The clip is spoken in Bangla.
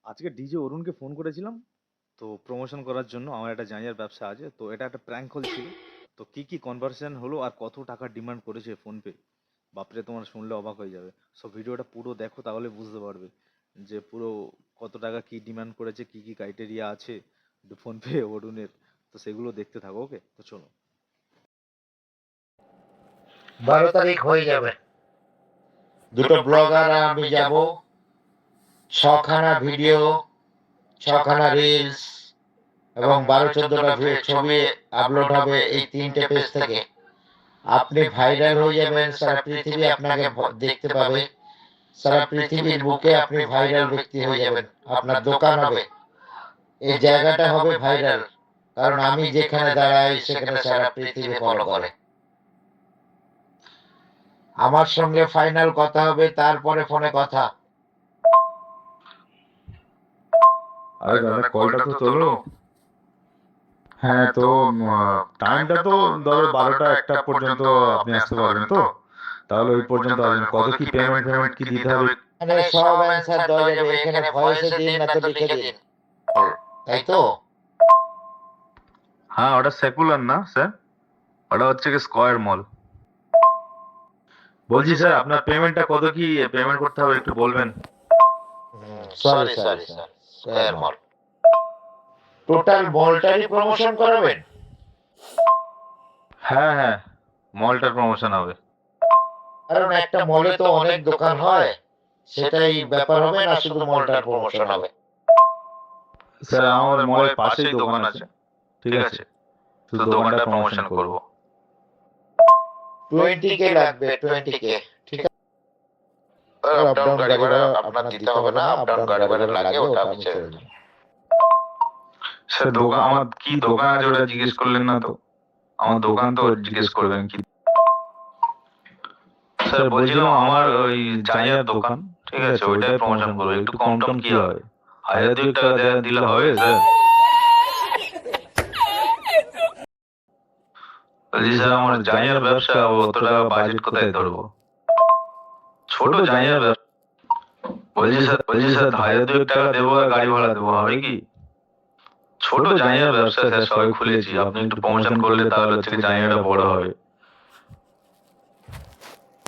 আজকে ডিজে অরুণকে ফোন করেছিলাম তো প্রমোশন করার জন্য। আমার একটা জাঁইয়ার ব্যবসা আছে, তো এটা একটা প্র্যাঙ্ক কল ছিল। তো কি কি কনভারসেশন হলো আর কত টাকা ডিমান্ড করেছে ফোনপে, বাপরে তোমার শুনলে অবাক হয়ে যাবে। সো ভিডিওটা পুরো দেখো, তাহলে বুঝতে পারবে যে পুরো কত টাকা কি ডিমান্ড করেছে, কি কি ক্রাইটেরিয়া আছে ফোনপে অরুণের। তো সেগুলো দেখতে থাকো। ওকে, তো চলো। 12 তারিখ হয়ে যাবে, দুটো ব্লগার আমি যাব, 6খানা ভিডিও, 6খানা রিলস এবং 12-14টা ছবি আপলোড হবে এই 3টে পেজ থেকে। আপনি ভাইরাল হয়ে যাবেন, সারা পৃথিবী আপনাকে দেখতে পাবে, সারা পৃথিবীর বুকে আপনি ভাইরাল ব্যক্তি হয়ে যাবেন। আপনার দোকান হবে, এই জায়গাটা হবে ভাইরাল, কারণ আমি যেখানে দাঁড়াই সেখানে সারা পৃথিবী ফলো করে। আমার সঙ্গে ফাইনাল কথা হবে, তারপরে ফোনে কথা। আরে দাদা, কলটা তো তোলো। হ্যাঁ, তো টাইমটা তো ধরো 12টা-1টা পর্যন্ত আপনি আসতে পারবেন তো? তাহলে ওই পর্যন্ত আসবেন। কত কি পেমেন্ট কি দিতে হবে? এখানে সব অ্যান্সার দেওয়া যাবে, এখানে ভয়েসে দিন না তো লিখে দিন, তাই তো? হ্যাঁ, ওটা সেকুলার না স্যার, ওটা হচ্ছে কি স্কয়ার মল। বলছি স্যার, আপনার পেমেন্টটা কত কি পেমেন্ট করতে হবে একটু বলবেন? সরি স্যার, স্কয়ার মল। টোটাল মলটারই প্রমোশন করাবেন? হ্যাঁ হ্যাঁ, মলটার প্রমোশন হবে। কারণ একটা মলে তো অনেক দোকান হয়, সেটাই ব্যাপার হবে না শুধু মলটার প্রমোশন হবে? স্যার, আমাদের মলের পাশেই দোকান আছে, ঠিক আছে, শুধু দোকানটা প্রমোশন করব। 20K লাগবে, 20K। ঠিক আছে, আপ ডাউন গাড়ি ভাড়া আপনার দিতে হবে না, আপ ডাউন গাড়ি ভাড়া লাগে, ওটা আমি ছেড়ে দেব। স্যার, দোকান আমার কি দোকান আছে ওটা জিজ্ঞেস করলেন না তো? আমার দোকান তো জিজ্ঞেস করবেন কি? স্যার, বলছিলাম আমার ওই চায়ের দোকান, ঠিক আছে, ওইটাই প্রমোশন করবো। একটু কম টম কি হয়? 1000-2 টাকা দিলে হবে স্যার? বলছি স্যার, আমার জাইয়ার ব্যবসা, অত টাকা বাজেট কোথায় ধরবো? ছোট জাইয়ার ব্যবসা। বলছি স্যার 1000-2 টাকা দেবো আর গাড়ি ভাড়া দেবো, হবে কি? ছোট জাইয়ার ব্যবসা স্যার, সবাই খুলেছি, আপনি একটু প্রমোশন করলে তাহলে হচ্ছে জাইয়াটা বড় হবে।